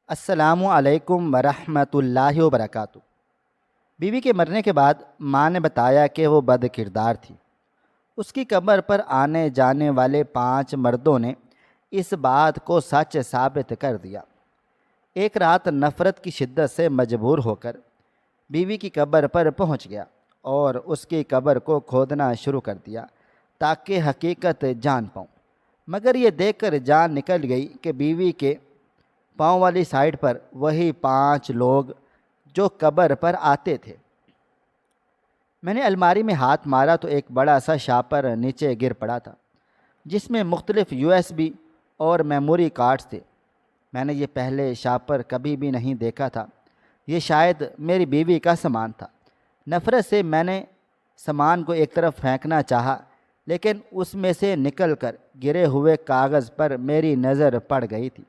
السلام علیکم ورحمۃ اللہ وبرکاتہ۔ بیوی کے مرنے کے بعد ماں نے بتایا کہ وہ بد کردار تھی۔ اس کی قبر پر آنے جانے والے 5 مردوں نے اس بات کو سچ ثابت کر دیا۔ ایک رات نفرت کی شدت سے مجبور ہو کر بیوی کی قبر پر پہنچ گیا اور اس کی قبر کو کھودنا شروع کر دیا تاکہ حقیقت جان پاؤں، مگر یہ دیکھ کر جان نکل گئی کہ بیوی کے پاؤں والی سائڈ پر وہی 5 لوگ جو قبر پر آتے تھے۔ میں نے الماری میں ہاتھ مارا تو ایک بڑا سا شاپر نیچے گر پڑا تھا جس میں مختلف USB اور میموری کارڈز تھے۔ میں نے یہ پہلے شاپر کبھی بھی نہیں دیکھا تھا۔ یہ شاید میری بیوی کا سامان تھا۔ نفرت سے میں نے سامان کو ایک طرف پھینکنا چاہا، لیکن اس میں سے نکل کر گرے ہوئے کاغذ پر میری نظر پڑ گئی تھی،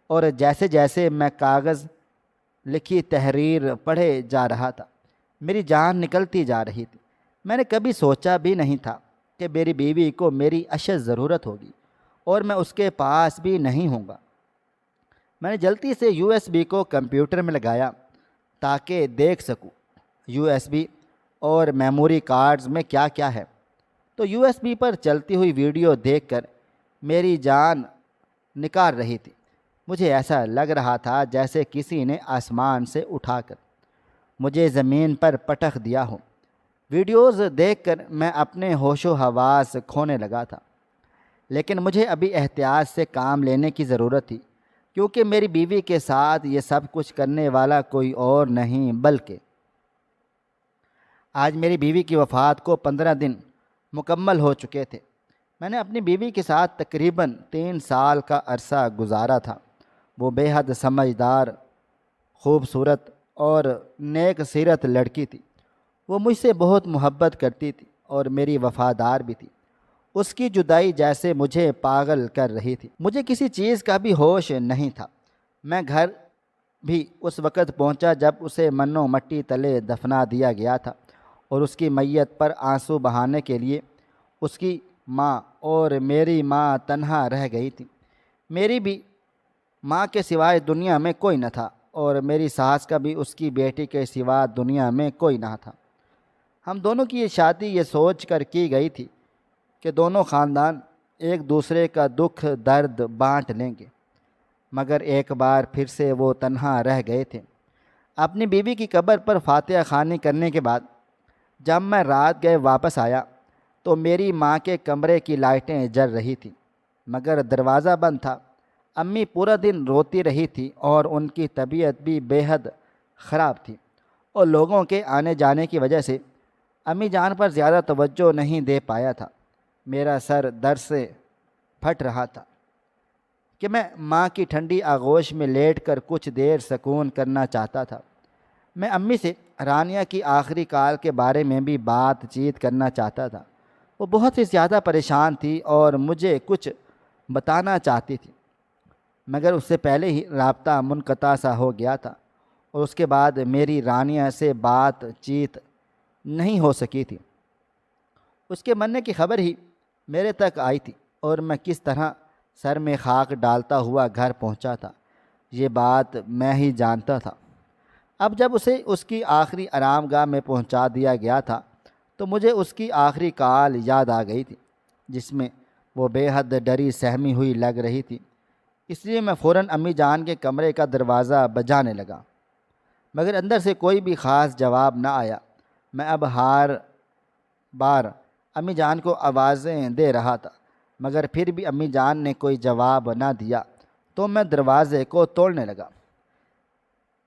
اور جیسے جیسے میں کاغذ لکھی تحریر پڑھے جا رہا تھا میری جان نکلتی جا رہی تھی۔ میں نے کبھی سوچا بھی نہیں تھا کہ میری بیوی کو میری اشد ضرورت ہوگی اور میں اس کے پاس بھی نہیں ہوں گا۔ میں نے جلدی سے USB کو کمپیوٹر میں لگایا تاکہ دیکھ سکوں USB اور میموری کارڈز میں کیا کیا ہے۔ تو USB پر چلتی ہوئی ویڈیو دیکھ کر میری جان نکال رہی تھی۔ مجھے ایسا لگ رہا تھا جیسے کسی نے آسمان سے اٹھا کر مجھے زمین پر پٹخ دیا ہو۔ ویڈیوز دیکھ کر میں اپنے ہوش و حواس کھونے لگا تھا، لیکن مجھے ابھی احتیاط سے کام لینے کی ضرورت تھی، کیونکہ میری بیوی کے ساتھ یہ سب کچھ کرنے والا کوئی اور نہیں بلکہ آج میری بیوی کی وفات کو 15 دن مکمل ہو چکے تھے۔ میں نے اپنی بیوی کے ساتھ تقریباً 3 سال کا عرصہ گزارا تھا۔ وہ بے حد سمجھدار، خوبصورت اور نیک سیرت لڑکی تھی۔ وہ مجھ سے بہت محبت کرتی تھی اور میری وفادار بھی تھی۔ اس کی جدائی جیسے مجھے پاگل کر رہی تھی۔ مجھے کسی چیز کا بھی ہوش نہیں تھا۔ میں گھر بھی اس وقت پہنچا جب اسے منو مٹی تلے دفنا دیا گیا تھا، اور اس کی میت پر آنسو بہانے کے لیے اس کی ماں اور میری ماں تنہا رہ گئی تھی۔ میری بھی ماں کے سوائے دنیا میں کوئی نہ تھا، اور میری ساس کا بھی اس کی بیٹی کے سوا دنیا میں کوئی نہ تھا۔ ہم دونوں کی یہ شادی یہ سوچ کر کی گئی تھی کہ دونوں خاندان ایک دوسرے کا دکھ درد بانٹ لیں گے، مگر ایک بار پھر سے وہ تنہا رہ گئے تھے۔ اپنی بیوی کی قبر پر فاتحہ خوانی کرنے کے بعد جب میں رات گئے واپس آیا تو میری ماں کے کمرے کی لائٹیں جل رہی تھیں، مگر دروازہ بند تھا۔ امی پورا دن روتی رہی تھی اور ان کی طبیعت بھی بے حد خراب تھی، اور لوگوں کے آنے جانے کی وجہ سے امی جان پر زیادہ توجہ نہیں دے پایا تھا۔ میرا سر درد سے پھٹ رہا تھا کہ میں ماں کی ٹھنڈی آغوش میں لیٹ کر کچھ دیر سکون کرنا چاہتا تھا۔ میں امی سے رانیہ کی آخری کال کے بارے میں بھی بات چیت کرنا چاہتا تھا۔ وہ بہت ہی زیادہ پریشان تھی اور مجھے کچھ بتانا چاہتی تھی، مگر اس سے پہلے ہی رابطہ منقطع سا ہو گیا تھا، اور اس کے بعد میری رانیہ سے بات چیت نہیں ہو سکی تھی۔ اس کے مرنے کی خبر ہی میرے تک آئی تھی، اور میں کس طرح سر میں خاک ڈالتا ہوا گھر پہنچا تھا یہ بات میں ہی جانتا تھا۔ اب جب اسے اس کی آخری آرام گاہ میں پہنچا دیا گیا تھا تو مجھے اس کی آخری کال یاد آ گئی تھی، جس میں وہ بے حد ڈری سہمی ہوئی لگ رہی تھی۔ اس لیے میں فوراً امی جان کے کمرے کا دروازہ بجانے لگا، مگر اندر سے کوئی بھی خاص جواب نہ آیا۔ میں اب ہر بار امی جان کو آوازیں دے رہا تھا، مگر پھر بھی امی جان نے کوئی جواب نہ دیا، تو میں دروازے کو توڑنے لگا۔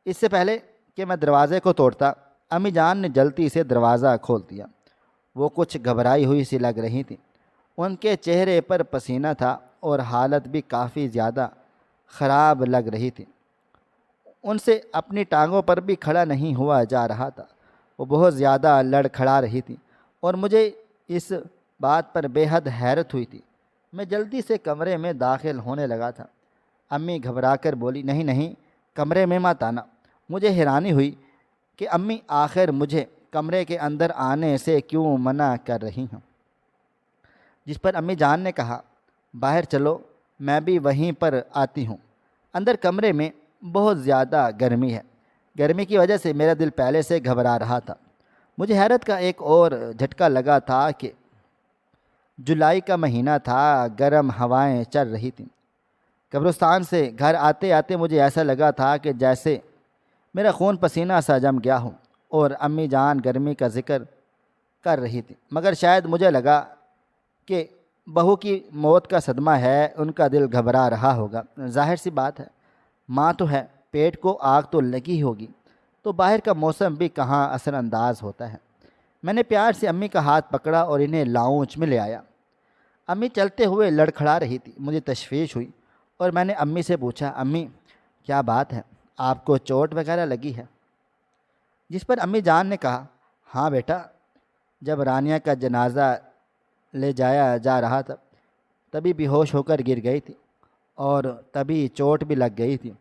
اس سے پہلے کہ میں دروازے کو توڑتا، امی جان نے جلدی سے دروازہ کھول دیا۔ وہ کچھ گھبرائی ہوئی سی لگ رہی تھیں۔ ان کے چہرے پر پسینہ تھا اور حالت بھی کافی زیادہ خراب لگ رہی تھی۔ ان سے اپنی ٹانگوں پر بھی کھڑا نہیں ہوا جا رہا تھا۔ وہ بہت زیادہ لڑکھڑا رہی تھی، اور مجھے اس بات پر بے حد حیرت ہوئی تھی۔ میں جلدی سے کمرے میں داخل ہونے لگا تھا۔ امی گھبرا کر بولی، نہیں نہیں، کمرے میں مت آنا۔ مجھے حیرانی ہوئی کہ امی آخر مجھے کمرے کے اندر آنے سے کیوں منع کر رہی ہیں، جس پر امی جان نے کہا، باہر چلو، میں بھی وہیں پر آتی ہوں۔ اندر کمرے میں بہت زیادہ گرمی ہے۔ گرمی کی وجہ سے میرا دل پہلے سے گھبرا رہا تھا۔ مجھے حیرت کا ایک اور جھٹکا لگا تھا کہ جولائی کا مہینہ تھا، گرم ہوائیں چل رہی تھیں۔ قبرستان سے گھر آتے آتے مجھے ایسا لگا تھا کہ جیسے میرا خون پسینہ سا جم گیا ہوں، اور امی جان گرمی کا ذکر کر رہی تھی، مگر شاید مجھے لگا کہ بہو کی موت کا صدمہ ہے، ان کا دل گھبرا رہا ہوگا۔ ظاہر سی بات ہے، ماں تو ہے، پیٹ کو آگ تو لگی ہوگی، تو باہر کا موسم بھی کہاں اثر انداز ہوتا ہے۔ میں نے پیار سے امی کا ہاتھ پکڑا اور انہیں لاؤنج میں لے آیا۔ امی چلتے ہوئے لڑکھڑا رہی تھی۔ مجھے تشویش ہوئی اور میں نے امی سے پوچھا، امی کیا بات ہے، آپ کو چوٹ وغیرہ لگی ہے؟ جس پر امی جان نے کہا، ہاں بیٹا، جب رانیہ کا جنازہ لے جایا جا رہا تھا تبھی بے ہوش ہو کر گر گئی تھی، اور تبھی چوٹ بھی لگ گئی تھی۔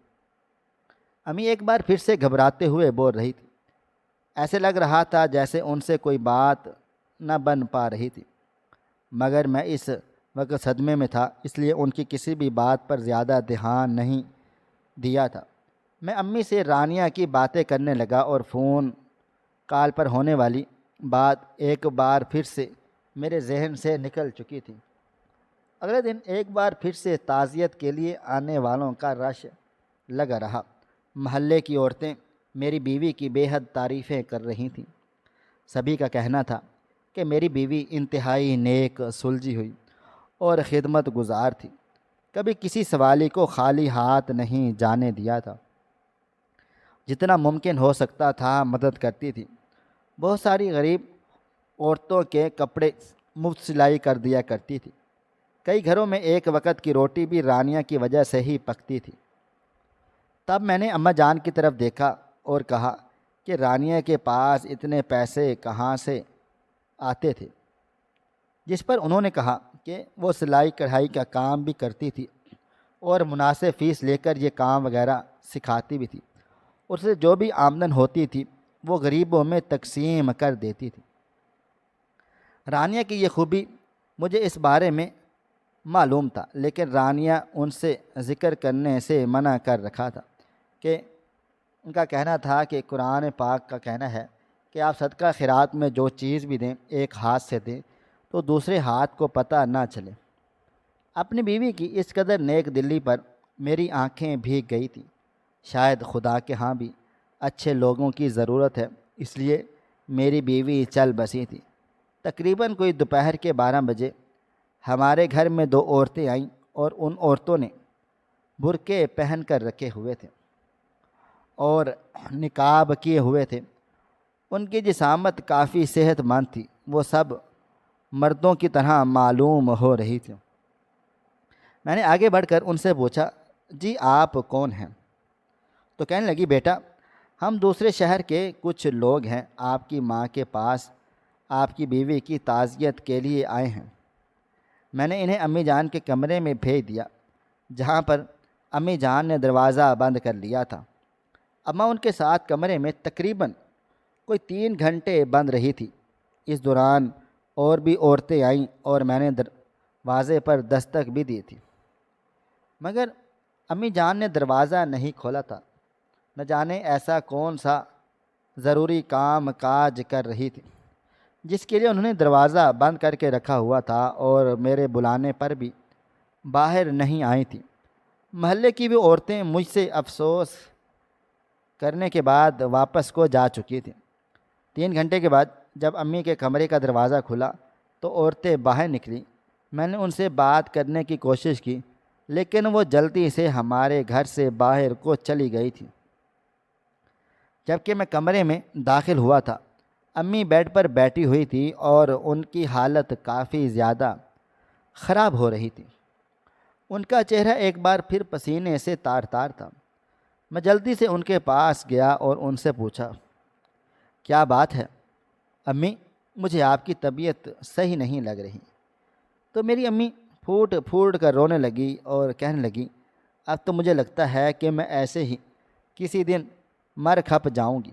امی ایک بار پھر سے گھبراتے ہوئے بول رہی تھی۔ ایسے لگ رہا تھا جیسے ان سے کوئی بات نہ بن پا رہی تھی، مگر میں اس وقت صدمے میں تھا، اس لیے ان کی کسی بھی بات پر زیادہ دھیان نہیں دیا تھا۔ میں امی سے رانیہ کی باتیں کرنے لگا اور فون کال پر ہونے والی بات ایک بار پھر سے میرے ذہن سے نکل چکی تھی۔ اگلے دن ایک بار پھر سے تعزیت کے لیے آنے والوں کا رش لگا رہا۔ محلے کی عورتیں میری بیوی کی بے حد تعریفیں کر رہی تھیں۔ سبھی کا کہنا تھا کہ میری بیوی انتہائی نیک سلجھی ہوئی اور خدمت گزار تھی، کبھی کسی سوالی کو خالی ہاتھ نہیں جانے دیا تھا، جتنا ممکن ہو سکتا تھا مدد کرتی تھی۔ بہت ساری غریب عورتوں کے کپڑے مفت سلائی کر دیا کرتی تھی۔ کئی گھروں میں ایک وقت کی روٹی بھی رانیہ کی وجہ سے ہی پکتی تھی۔ تب میں نے اماں جان کی طرف دیکھا اور کہا کہ رانیہ کے پاس اتنے پیسے کہاں سے آتے تھے؟ جس پر انہوں نے کہا کہ وہ سلائی کڑھائی کا کام بھی کرتی تھی اور مناسب فیس لے کر یہ کام وغیرہ سکھاتی بھی تھی، اور اسے جو بھی آمدن ہوتی تھی وہ غریبوں میں تقسیم کر دیتی تھی۔ رانیہ کی یہ خوبی مجھے اس بارے میں معلوم تھا، لیکن رانیہ ان سے ذکر کرنے سے منع کر رکھا تھا کہ ان کا کہنا تھا کہ قرآن پاک کا کہنا ہے کہ آپ صدقہ خیرات میں جو چیز بھی دیں ایک ہاتھ سے دیں تو دوسرے ہاتھ کو پتہ نہ چلے۔ اپنی بیوی کی اس قدر نیک دلی پر میری آنکھیں بھیگ گئی تھیں۔ شاید خدا کے ہاں بھی اچھے لوگوں کی ضرورت ہے، اس لیے میری بیوی چل بسی تھی۔ تقریباً کوئی دوپہر کے 12 بجے ہمارے گھر میں 2 عورتیں آئیں، اور ان عورتوں نے برقعے پہن کر رکھے ہوئے تھے اور نقاب کیے ہوئے تھے۔ ان کی جسامت کافی صحت مند تھی، وہ سب مردوں کی طرح معلوم ہو رہی تھی۔ میں نے آگے بڑھ کر ان سے پوچھا، جی آپ کون ہیں؟ تو کہنے لگی، بیٹا ہم دوسرے شہر کے کچھ لوگ ہیں، آپ کی ماں کے پاس آپ کی بیوی کی تعزیت کے لیے آئے ہیں۔ میں نے انہیں امی جان کے کمرے میں بھیج دیا، جہاں پر امی جان نے دروازہ بند کر لیا تھا۔ اماں ان کے ساتھ کمرے میں تقریباً کوئی 3 گھنٹے بند رہی تھی۔ اس دوران اور بھی عورتیں آئیں اور میں نے دروازے پر دستک بھی دی تھی، مگر امی جان نے دروازہ نہیں کھولا تھا۔ نہ جانے ایسا کون سا ضروری کام کاج کر رہی تھی جس کے لیے انہوں نے دروازہ بند کر کے رکھا ہوا تھا، اور میرے بلانے پر بھی باہر نہیں آئی تھیں۔ محلے کی بھی عورتیں مجھ سے افسوس کرنے کے بعد واپس کو جا چکی تھیں۔ 3 گھنٹے کے بعد جب امی کے کمرے کا دروازہ کھلا تو عورتیں باہر نکلیں۔ میں نے ان سے بات کرنے کی کوشش کی، لیکن وہ جلدی سے ہمارے گھر سے باہر کو چلی گئی تھی۔ جبکہ میں کمرے میں داخل ہوا تھا، امی بیڈ پر بیٹھی ہوئی تھی اور ان کی حالت کافی زیادہ خراب ہو رہی تھی۔ ان کا چہرہ ایک بار پھر پسینے سے تار تار تھا۔ میں جلدی سے ان کے پاس گیا اور ان سے پوچھا، کیا بات ہے امی؟ مجھے آپ کی طبیعت صحیح نہیں لگ رہی۔ تو میری امی پھوٹ پھوٹ کر رونے لگی اور کہنے لگی، اب تو مجھے لگتا ہے کہ میں ایسے ہی کسی دن مر کھپ جاؤں گی۔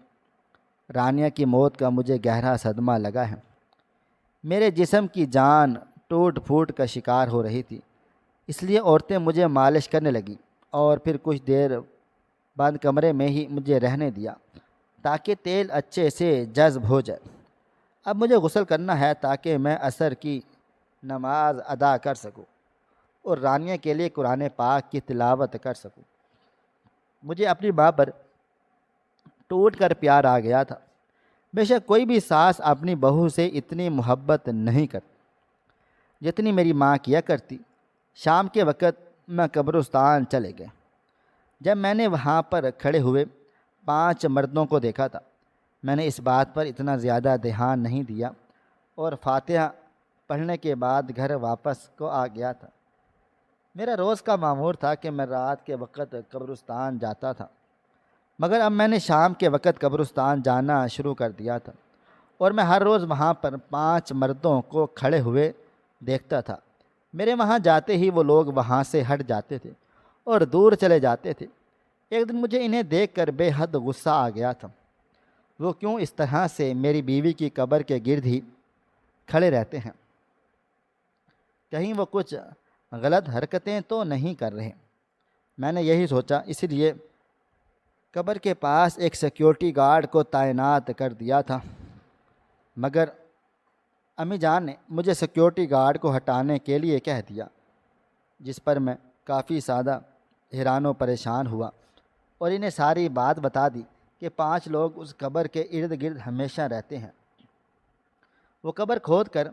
رانیہ کی موت کا مجھے گہرا صدمہ لگا ہے۔ میرے جسم کی جان ٹوٹ پھوٹ کا شکار ہو رہی تھی، اس لیے عورتیں مجھے مالش کرنے لگیں اور پھر کچھ دیر بند کمرے میں ہی مجھے رہنے دیا تاکہ تیل اچھے سے جذب ہو جائے۔ اب مجھے غسل کرنا ہے تاکہ میں عصر کی نماز ادا کر سکوں اور رانیہ کے لیے قرآن پاک کی تلاوت کر سکوں۔ مجھے اپنی ماں پر ٹوٹ کر پیار آ گیا تھا۔ بے شک کوئی بھی ساس اپنی بہو سے اتنی محبت نہیں کرتی جتنی میری ماں کیا کرتی۔ شام کے وقت میں قبرستان چلے گئے۔ جب میں نے وہاں پر کھڑے ہوئے 5 مردوں کو دیکھا تھا، میں نے اس بات پر اتنا زیادہ دھیان نہیں دیا اور فاتحہ پڑھنے کے بعد گھر واپس کو آ گیا تھا۔ میرا روز کا معمول تھا کہ میں رات کے وقت قبرستان جاتا تھا، مگر اب میں نے شام کے وقت قبرستان جانا شروع کر دیا تھا اور میں ہر روز وہاں پر 5 مردوں کو کھڑے ہوئے دیکھتا تھا۔ میرے وہاں جاتے ہی وہ لوگ وہاں سے ہٹ جاتے تھے اور دور چلے جاتے تھے۔ ایک دن مجھے انہیں دیکھ کر بے حد غصہ آ گیا تھا۔ وہ کیوں اس طرح سے میری بیوی کی قبر کے گرد ہی کھڑے رہتے ہیں؟ کہیں وہ کچھ غلط حرکتیں تو نہیں کر رہے؟ میں نے یہی سوچا، اس لیے قبر کے پاس ایک سیکیورٹی گارڈ کو تعینات کر دیا تھا، مگر امی جان نے مجھے سیکیورٹی گارڈ کو ہٹانے کے لیے کہہ دیا، جس پر میں کافی زیادہ حیران و پریشان ہوا اور انہیں ساری بات بتا دی کہ 5 لوگ اس قبر کے ارد گرد ہمیشہ رہتے ہیں۔ وہ قبر کھود کر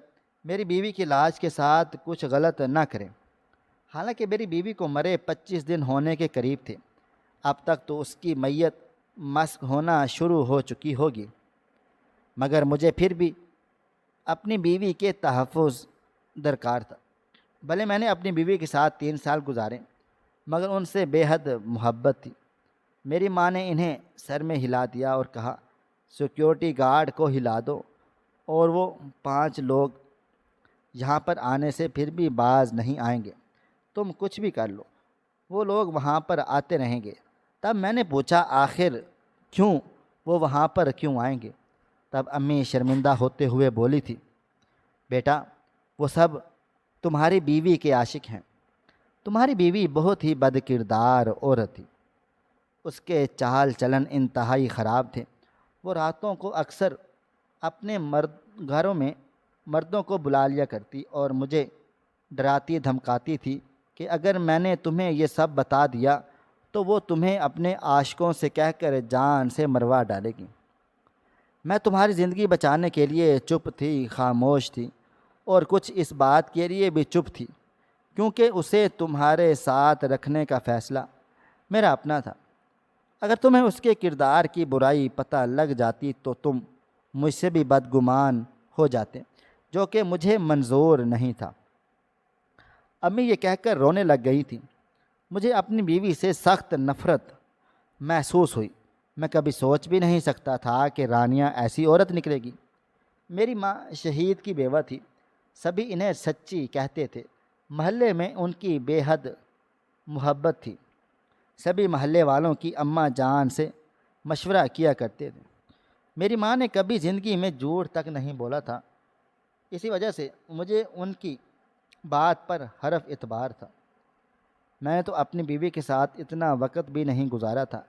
میری بیوی کی لاش کے ساتھ کچھ غلط نہ کریں۔ حالانکہ میری بیوی کو مرے 25 دن ہونے کے قریب تھے، اب تک تو اس کی میت مسخ ہونا شروع ہو چکی ہوگی، مگر مجھے پھر بھی اپنی بیوی کے تحفظ درکار تھا۔ بھلے میں نے اپنی بیوی کے ساتھ 3 سال گزارے، مگر ان سے بے حد محبت تھی۔ میری ماں نے انہیں سر میں ہلا دیا اور کہا، سیکیورٹی گارڈ کو ہلا دو اور وہ 5 لوگ یہاں پر آنے سے پھر بھی باز نہیں آئیں گے، تم کچھ بھی کر لو، وہ لوگ وہاں پر آتے رہیں گے۔ تب میں نے پوچھا، آخر کیوں وہ وہاں پر کیوں آئیں گے؟ تب امی شرمندہ ہوتے ہوئے بولی تھی، بیٹا وہ سب تمہاری بیوی کے عاشق ہیں۔ تمہاری بیوی بہت ہی بد کردار عورت تھی، اس کے چال چلن انتہائی خراب تھے۔ وہ راتوں کو اکثر اپنے گھروں میں مردوں کو بلا لیا کرتی اور مجھے ڈراتی دھمکاتی تھی کہ اگر میں نے تمہیں یہ سب بتا دیا تو وہ تمہیں اپنے عاشقوں سے کہہ کر جان سے مروا ڈالے گی۔ میں تمہاری زندگی بچانے کے لیے چپ تھی، خاموش تھی، اور کچھ اس بات کے لیے بھی چپ تھی کیونکہ اسے تمہارے ساتھ رکھنے کا فیصلہ میرا اپنا تھا۔ اگر تمہیں اس کے کردار کی برائی پتہ لگ جاتی تو تم مجھ سے بھی بدگمان ہو جاتے، جو کہ مجھے منظور نہیں تھا۔ امی یہ کہہ کر رونے لگ گئی تھی۔ مجھے اپنی بیوی سے سخت نفرت محسوس ہوئی۔ میں کبھی سوچ بھی نہیں سکتا تھا کہ رانیہ ایسی عورت نکلے گی۔ میری ماں شہید کی بیوہ تھی، سبھی انہیں سچی کہتے تھے۔ محلے میں ان کی بے حد محبت تھی، سبھی محلے والوں کی اماں جان سے مشورہ کیا کرتے تھے۔ میری ماں نے کبھی زندگی میں جھوٹ تک نہیں بولا تھا، اسی وجہ سے مجھے ان کی بات پر حرف اعتبار تھا۔ میں نے تو اپنی بیوی کے ساتھ اتنا وقت بھی نہیں گزارا تھا۔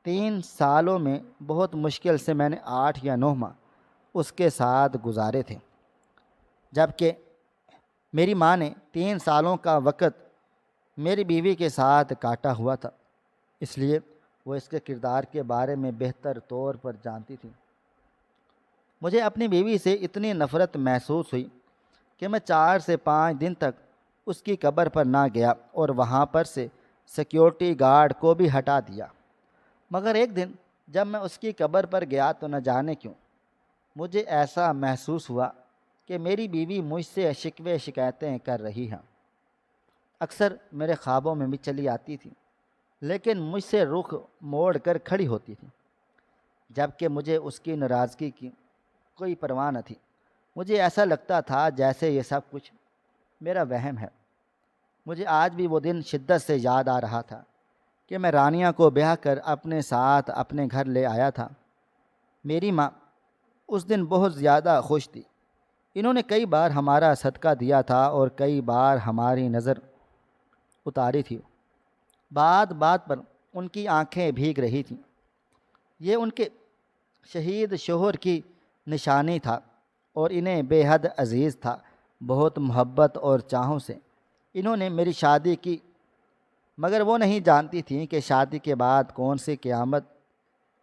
3 سالوں میں بہت مشکل سے میں نے 8 یا 9 ماہ اس کے ساتھ گزارے تھے، جبکہ میری ماں نے 3 سالوں کا وقت میری بیوی کے ساتھ کاٹا ہوا تھا، اس لیے وہ اس کے کردار کے بارے میں بہتر طور پر جانتی تھی۔ مجھے اپنی بیوی سے اتنی نفرت محسوس ہوئی کہ میں 4 سے 5 دن تک اس کی قبر پر نہ گیا اور وہاں پر سے سیکیورٹی گارڈ کو بھی ہٹا دیا۔ مگر ایک دن جب میں اس کی قبر پر گیا تو نہ جانے کیوں مجھے ایسا محسوس ہوا کہ میری بیوی مجھ سے شکوے شکایتیں کر رہی ہیں۔ اکثر میرے خوابوں میں بھی چلی آتی تھی، لیکن مجھ سے رخ موڑ کر کھڑی ہوتی تھی، جبکہ مجھے اس کی ناراضگی کی کوئی پرواہ نہ تھی۔ مجھے ایسا لگتا تھا جیسے یہ سب کچھ میرا وہم ہے۔ مجھے آج بھی وہ دن شدت سے یاد آ رہا تھا کہ میں رانیہ کو بیاہ کر اپنے ساتھ اپنے گھر لے آیا تھا۔ میری ماں اس دن بہت زیادہ خوش تھی۔ انہوں نے کئی بار ہمارا صدقہ دیا تھا اور کئی بار ہماری نظر اتاری تھی۔ بات بات پر ان کی آنکھیں بھیگ رہی تھیں۔ یہ ان کے شہید شوہر کی نشانی تھا اور انہیں بے حد عزیز تھا۔ بہت محبت اور چاہوں سے انہوں نے میری شادی کی، مگر وہ نہیں جانتی تھیں کہ شادی کے بعد کون سی قیامت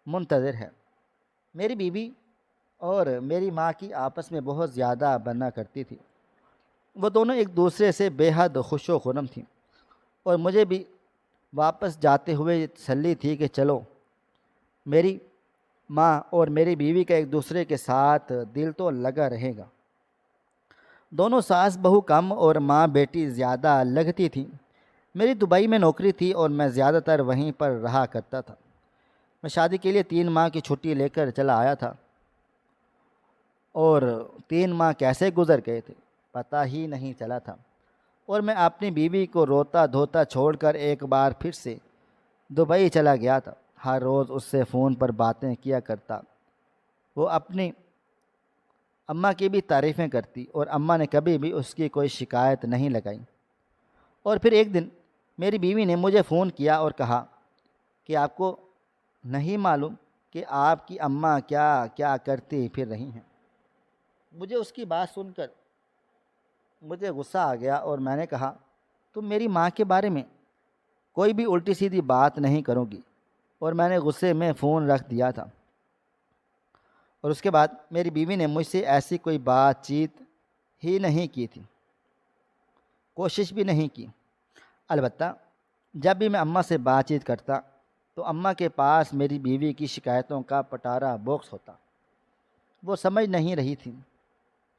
منتظر ہے۔ میری بیوی اور میری ماں کی آپس میں بہت زیادہ بنا کرتی تھی۔ وہ دونوں ایک دوسرے سے بے حد خوش و خرم تھیں، اور مجھے بھی واپس جاتے ہوئے یہ تسلی تھی کہ چلو، میری ماں اور میری بیوی کا ایک دوسرے کے ساتھ دل تو لگا رہے گا۔ دونوں ساس بہو کم اور ماں بیٹی زیادہ لگتی تھیں۔ میری دبئی میں نوکری تھی اور میں زیادہ تر وہیں پر رہا کرتا تھا۔ میں شادی کے لیے 3 ماہ کی چھٹی لے کر چلا آیا تھا، اور 3 ماہ کیسے گزر گئے تھے پتہ ہی نہیں چلا تھا، اور میں اپنی بیوی کو روتا دھوتا چھوڑ کر ایک بار پھر سے دبئی چلا گیا تھا۔ ہر روز اس سے فون پر باتیں کیا کرتا۔ وہ اپنی اماں کی بھی تعریفیں کرتی، اور اماں نے کبھی بھی اس کی کوئی شکایت نہیں لگائی۔ اور پھر ایک دن میری بیوی نے مجھے فون کیا اور کہا کہ آپ کو نہیں معلوم کہ آپ کی اماں کیا کیا کرتی پھر رہی ہیں۔ مجھے اس کی بات سن کر مجھے غصہ آ گیا، اور میں نے کہا تم میری ماں کے بارے میں کوئی بھی الٹی سیدھی بات نہیں کرو گی، اور میں نے غصے میں فون رکھ دیا تھا۔ اور اس کے بعد میری بیوی نے مجھ سے ایسی کوئی بات چیت ہی نہیں کی تھی، کوشش بھی نہیں کی۔ البتہ جب بھی میں اماں سے بات چیت کرتا تو اماں کے پاس میری بیوی کی شکایتوں کا پٹارا باکس ہوتا۔ وہ سمجھ نہیں رہی تھی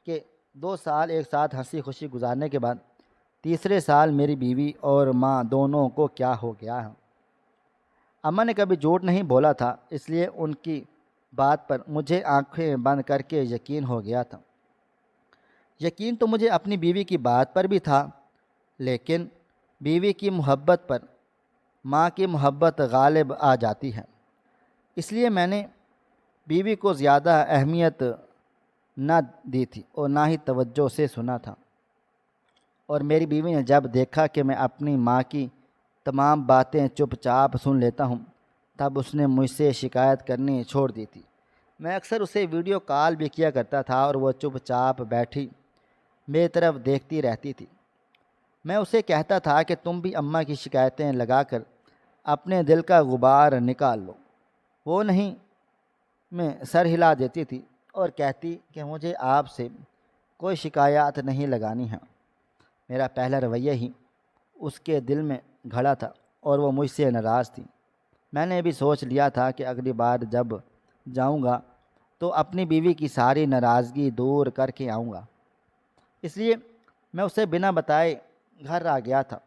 کہ 2 سال ایک ساتھ ہنسی خوشی گزارنے کے بعد تیسرے سال میری بیوی اور ماں دونوں کو کیا ہو گیا ہے۔ اماں نے کبھی جھوٹ نہیں بولا تھا، اس لیے ان کی بات پر مجھے آنکھیں بند کر کے یقین ہو گیا تھا۔ یقین تو مجھے اپنی بیوی کی بات پر بھی تھا، لیکن بیوی کی محبت پر ماں کی محبت غالب آ جاتی ہے، اس لیے میں نے بیوی کو زیادہ اہمیت نہ دی تھی اور نہ ہی توجہ سے سنا تھا۔ اور میری بیوی نے جب دیکھا کہ میں اپنی ماں کی تمام باتیں چپ چاپ سن لیتا ہوں، تب اس نے مجھ سے شکایت کرنی چھوڑ دی تھی۔ میں اکثر اسے ویڈیو کال بھی کیا کرتا تھا، اور وہ چپ چاپ بیٹھی میری طرف دیکھتی رہتی تھی۔ میں اسے کہتا تھا کہ تم بھی اماں کی شکایتیں لگا کر اپنے دل کا غبار نکال لو۔ وہ نہیں میں سر ہلا دیتی تھی اور کہتی کہ مجھے آپ سے کوئی شکایات نہیں لگانی ہے۔ میرا پہلا رویہ ہی اس کے دل میں گھڑا تھا، اور وہ مجھ سے ناراض تھی۔ میں نے بھی سوچ لیا تھا کہ اگلی بار جب جاؤں گا تو اپنی بیوی کی ساری ناراضگی دور کر کے آؤں گا، اس لیے میں اسے بنا بتائے گھر آ گیا تھا۔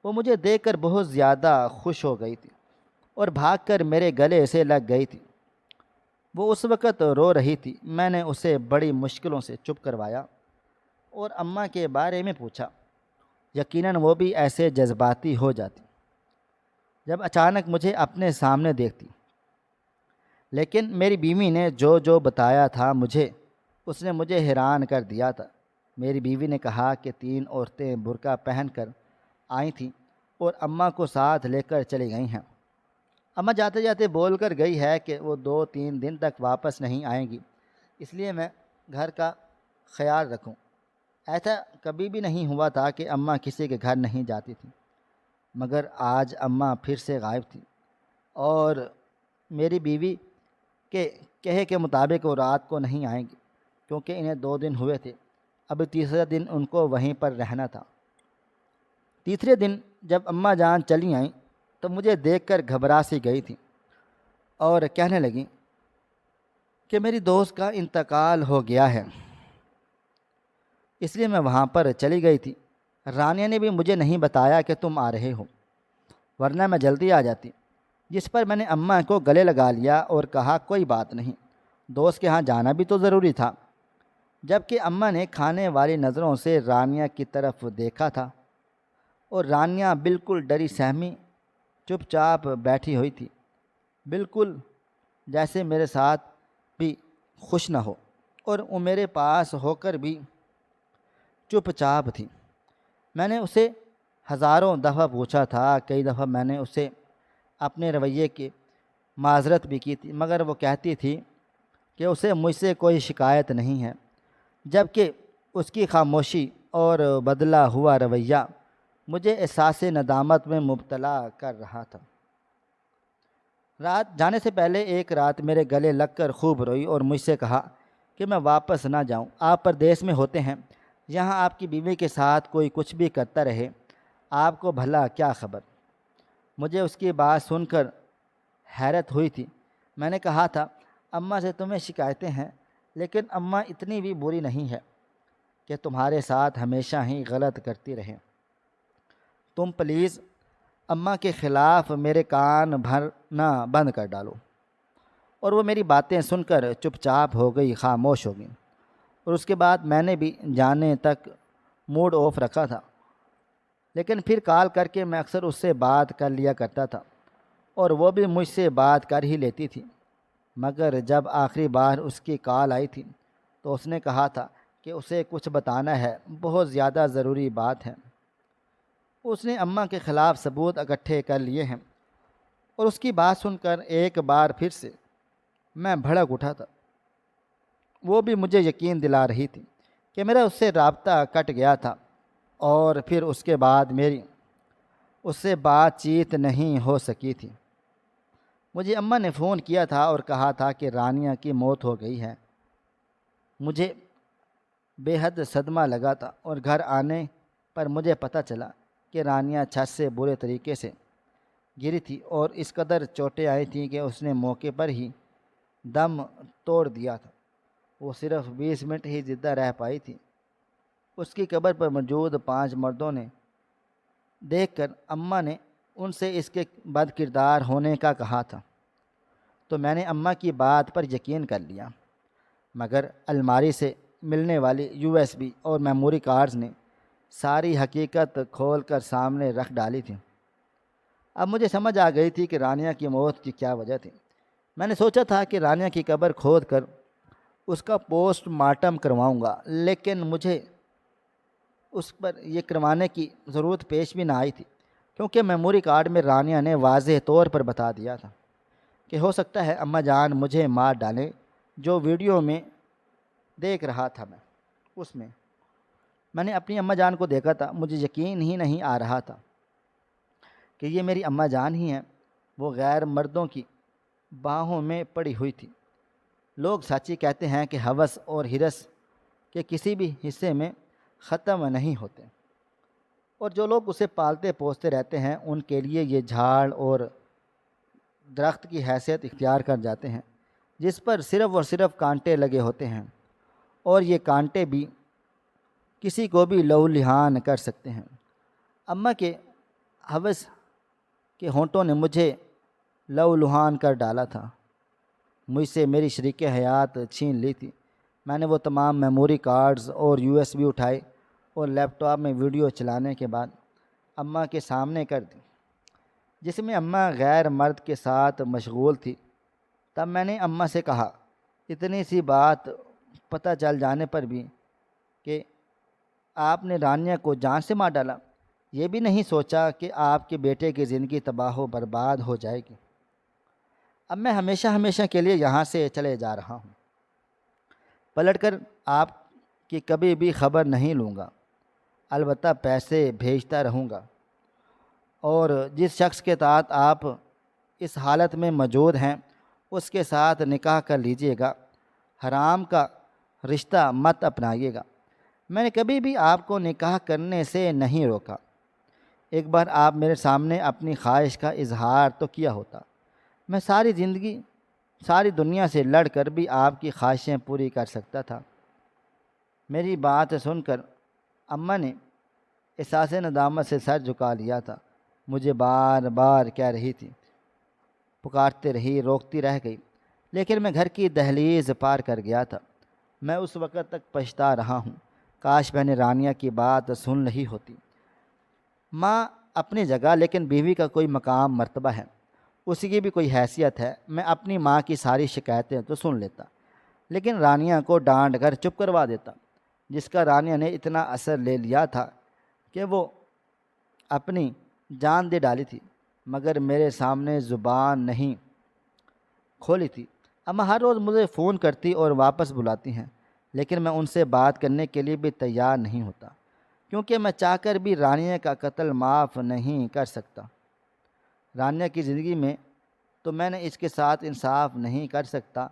وہ مجھے دیکھ کر بہت زیادہ خوش ہو گئی تھی اور بھاگ کر میرے گلے سے لگ گئی تھی۔ وہ اس وقت رو رہی تھی۔ میں نے اسے بڑی مشکلوں سے چپ کروایا اور اماں کے بارے میں پوچھا۔ یقیناً وہ بھی ایسے جذباتی ہو جاتی جب اچانک مجھے اپنے سامنے دیکھتی، لیکن میری بیوی نے جو جو بتایا تھا اس نے مجھے حیران کر دیا تھا۔ میری بیوی نے کہا کہ 3 عورتیں برقع پہن کر آئی تھیں اور اماں کو ساتھ لے کر چلی گئی ہیں۔ اماں جاتے جاتے بول کر گئی ہے کہ وہ 2-3 دن تک واپس نہیں آئیں گی، اس لیے میں گھر کا خیال رکھوں۔ ایسا کبھی بھی نہیں ہوا تھا کہ اماں کسی کے گھر نہیں جاتی تھی، مگر آج اماں پھر سے غائب تھی، اور میری بیوی کے کہے کے مطابق وہ رات کو نہیں آئیں گی، کیونکہ انہیں 2 دن ہوئے تھے۔ اب تیسرا دن ان کو وہیں پر رہنا تھا۔ تیسرے دن جب اماں جان چلی آئیں تو مجھے دیکھ کر گھبرا سی گئی تھی، اور کہنے لگیں کہ میری دوست کا انتقال ہو گیا ہے، اس لیے میں وہاں پر چلی گئی تھی۔ رانیہ نے بھی مجھے نہیں بتایا کہ تم آ رہے ہو، ورنہ میں جلدی آ جاتی۔ جس پر میں نے اماں کو گلے لگا لیا اور کہا کوئی بات نہیں، دوست کے ہاں جانا بھی تو ضروری تھا۔ جبکہ اماں نے کھانے والی نظروں سے رانیہ کی طرف دیکھا تھا، اور رانیہ بالکل ڈری سہمی چپ چاپ بیٹھی ہوئی تھی، بالکل جیسے میرے ساتھ بھی خوش نہ ہو، اور وہ میرے پاس ہو کر بھی چپ چاپ تھی۔ میں نے اسے ہزاروں دفعہ پوچھا تھا، کئی دفعہ میں نے اسے اپنے رویے کی معذرت بھی کی تھی، مگر وہ کہتی تھی کہ اسے مجھ سے کوئی شکایت نہیں ہے، جبکہ اس کی خاموشی اور بدلا ہوا رویہ مجھے احساس ندامت میں مبتلا کر رہا تھا۔ رات جانے سے پہلے ایک رات میرے گلے لگ کر خوب روئی اور مجھ سے کہا کہ میں واپس نہ جاؤں، آپ پردیس میں ہوتے ہیں، یہاں آپ کی بیوی کے ساتھ کوئی کچھ بھی کرتا رہے، آپ کو بھلا کیا خبر۔ مجھے اس کی بات سن کر حیرت ہوئی تھی۔ میں نے کہا تھا اماں سے تمہیں شکایتیں ہیں، لیکن اماں اتنی بھی بری نہیں ہے کہ تمہارے ساتھ ہمیشہ ہی غلط کرتی رہیں۔ تم پلیز اماں کے خلاف میرے کان بھرنا بند کر ڈالو۔ اور وہ میری باتیں سن کر چپ چاپ ہو گئی، خاموش ہو گئی۔ اور اس کے بعد میں نے بھی جانے تک موڈ آف رکھا تھا، لیکن پھر کال کر کے میں اکثر اس سے بات کر لیا کرتا تھا اور وہ بھی مجھ سے بات کر ہی لیتی تھی۔ مگر جب آخری بار اس کی کال آئی تھی تو اس نے کہا تھا کہ اسے کچھ بتانا ہے، بہت زیادہ ضروری بات ہے۔ اس نے اماں کے خلاف ثبوت اکٹھے کر لیے ہیں، اور اس کی بات سن کر ایک بار پھر سے میں بھڑک اٹھا تھا۔ وہ بھی مجھے یقین دلا رہی تھی کہ میرا اس سے رابطہ کٹ گیا تھا اور پھر اس کے بعد میری اس سے بات چیت نہیں ہو سکی تھی۔ مجھے اماں نے فون کیا تھا اور کہا تھا کہ رانیہ کی موت ہو گئی ہے۔ مجھے بے حد صدمہ لگا تھا اور گھر آنے پر مجھے پتہ چلا کہ رانیہ چھت سے برے طریقے سے گری تھی اور اس قدر چوٹیں آئی تھیں کہ اس نے موقع پر ہی دم توڑ دیا تھا۔ وہ صرف 20 منٹ ہی زندہ رہ پائی تھی۔ اس کی قبر پر موجود 5 مردوں نے دیکھ کر اماں نے ان سے اس کے بد کردار ہونے کا کہا تھا، تو میں نے اماں کی بات پر یقین کر لیا۔ مگر الماری سے ملنے والی USB اور میموری کارڈز نے ساری حقیقت کھول کر سامنے رکھ ڈالی تھی۔ اب مجھے سمجھ آ گئی تھی کہ رانیہ کی موت کی کیا وجہ تھی۔ میں نے سوچا تھا کہ رانیہ کی قبر کھود کر اس کا پوسٹ مارٹم کرواؤں گا، لیکن مجھے اس پر یہ کروانے کی ضرورت پیش بھی نہ آئی تھی، کیونکہ میموری کارڈ میں رانیہ نے واضح طور پر بتا دیا تھا کہ ہو سکتا ہے اماں جان مجھے مار ڈالیں۔ جو ویڈیو میں دیکھ رہا تھا میں نے اپنی اماں جان کو دیکھا تھا۔ مجھے یقین ہی نہیں آ رہا تھا کہ یہ میری اماں جان ہی ہیں۔ وہ غیر مردوں کی باہوں میں پڑی ہوئی تھی۔ لوگ سچی کہتے ہیں کہ ہوس اور ہرس کے کسی بھی حصے میں ختم نہیں ہوتے، اور جو لوگ اسے پالتے پوستے رہتے ہیں ان کے لیے یہ جھاڑ اور درخت کی حیثیت اختیار کر جاتے ہیں، جس پر صرف اور صرف کانٹے لگے ہوتے ہیں، اور یہ کانٹے بھی کسی کو بھی لہو لہان کر سکتے ہیں۔ اماں کے ہوس کے ہونٹوں نے مجھے لہو لہان کر ڈالا تھا، مجھ سے میری شریک حیات چھین لی تھی۔ میں نے وہ تمام میموری کارڈز اور USB اٹھائے اور لیپ ٹاپ میں ویڈیو چلانے کے بعد اماں کے سامنے کر دی، جس میں اماں غیر مرد کے ساتھ مشغول تھی۔ تب میں نے اماں سے کہا، اتنی سی بات پتہ چل جانے پر بھی کہ آپ نے رانیہ کو جان سے مار ڈالا، یہ بھی نہیں سوچا کہ آپ کے بیٹے کی زندگی تباہ و برباد ہو جائے گی۔ اب میں ہمیشہ ہمیشہ کے لیے یہاں سے چلے جا رہا ہوں، پلٹ کر آپ کی کبھی بھی خبر نہیں لوں گا، البتہ پیسے بھیجتا رہوں گا، اور جس شخص کے تحت آپ اس حالت میں موجود ہیں اس کے ساتھ نکاح کر لیجئے گا، حرام کا رشتہ مت اپنائیے گا۔ میں نے کبھی بھی آپ کو نکاح کرنے سے نہیں روکا۔ ایک بار آپ میرے سامنے اپنی خواہش کا اظہار تو کیا ہوتا، میں ساری زندگی ساری دنیا سے لڑ کر بھی آپ کی خواہشیں پوری کر سکتا تھا۔ میری بات سن کر اماں نے احساس ندامت سے سر جھکا لیا تھا۔ مجھے بار بار کہہ رہی تھی، پکارتے رہی، روکتی رہ گئی، لیکن میں گھر کی دہلیز پار کر گیا تھا۔ میں اس وقت تک پچھتا رہا ہوں، کاش میں نے رانیہ کی بات سن رہی ہوتی۔ ماں اپنی جگہ، لیکن بیوی کا کوئی مقام مرتبہ ہے، اسی کی بھی کوئی حیثیت ہے۔ میں اپنی ماں کی ساری شکایتیں تو سن لیتا، لیکن رانیہ کو ڈانٹ کر چپ کروا دیتا، جس کا رانیہ نے اتنا اثر لے لیا تھا کہ وہ اپنی جان دے ڈالی تھی۔ مگر میرے سامنے زبان نہیں کھولی تھی۔ اماں ہر روز مجھے فون کرتی اور واپس بلاتی ہیں، لیکن میں ان سے بات کرنے کے لیے بھی تیار نہیں ہوتا، کیونکہ میں چاہ کر بھی رانیہ کا قتل معاف نہیں کر سکتا۔ رانیہ کی زندگی میں تو میں نے اس کے ساتھ انصاف نہیں کر سکتا،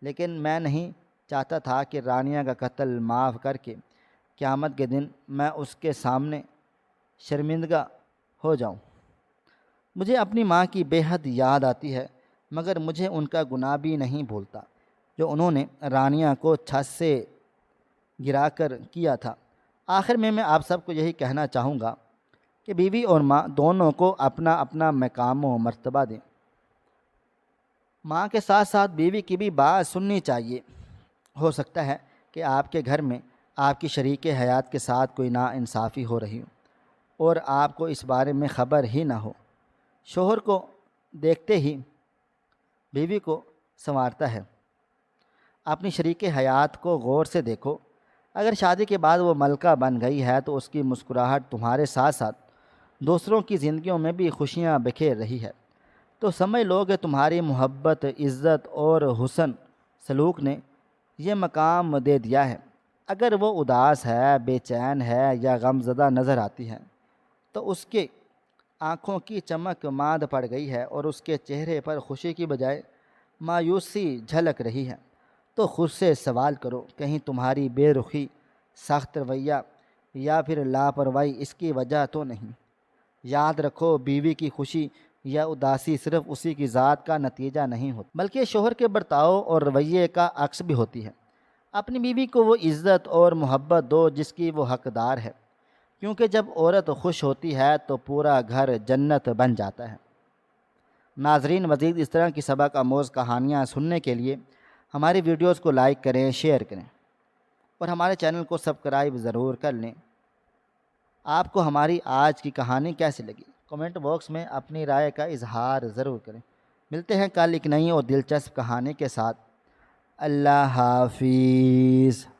لیکن میں نہیں چاہتا تھا کہ رانیہ کا قتل معاف کر کے قیامت کے دن میں اس کے سامنے شرمندہ ہو جاؤں۔ مجھے اپنی ماں کی بے حد یاد آتی ہے، مگر مجھے ان کا گناہ بھی نہیں بھولتا جو انہوں نے رانیہ کو چھت سے گرا کر کیا تھا۔ آخر میں آپ سب کو یہی کہنا چاہوں گا کہ بیوی اور ماں دونوں کو اپنا اپنا مقام و مرتبہ دیں۔ ماں کے ساتھ ساتھ بیوی کی بھی بات سننی چاہیے۔ ہو سکتا ہے کہ آپ کے گھر میں آپ کی شریک حیات کے ساتھ کوئی ناانصافی ہو رہی ہو اور آپ کو اس بارے میں خبر ہی نہ ہو۔ شوہر کو دیکھتے ہی بیوی کو سنوارتا ہے۔ اپنی شریک حیات کو غور سے دیکھو، اگر شادی کے بعد وہ ملکہ بن گئی ہے تو اس کی مسکراہٹ تمہارے ساتھ ساتھ دوسروں کی زندگیوں میں بھی خوشیاں بکھیر رہی ہے، تو سمجھ لو کہ تمہاری محبت، عزت اور حسن سلوک نے یہ مقام دے دیا ہے۔ اگر وہ اداس ہے، بے چین ہے یا غم زدہ نظر آتی ہے تو اس کے آنکھوں کی چمک ماند پڑ گئی ہے اور اس کے چہرے پر خوشی کی بجائے مایوسی جھلک رہی ہے۔ تو خود سے سوال کرو، کہیں تمہاری بے رخی، سخت رویہ یا پھر لاپرواہی اس کی وجہ تو نہیں؟ یاد رکھو، بیوی کی خوشی یا اداسی صرف اسی کی ذات کا نتیجہ نہیں ہوتا، بلکہ شوہر کے برتاؤ اور رویے کا عکس بھی ہوتی ہے۔ اپنی بیوی کو وہ عزت اور محبت دو جس کی وہ حقدار ہے، کیونکہ جب عورت خوش ہوتی ہے تو پورا گھر جنت بن جاتا ہے۔ ناظرین، مزید اس طرح کی سبق آموز کہانیاں سننے کے لیے ہماری ویڈیوز کو لائک کریں، شیئر کریں اور ہمارے چینل کو سبسکرائب ضرور کر لیں۔ آپ کو ہماری آج کی کہانی کیسی لگی؟ کمنٹ باکس میں اپنی رائے کا اظہار ضرور کریں۔ ملتے ہیں کل ایک نئی اور دلچسپ کہانی کے ساتھ۔ اللہ حافظ۔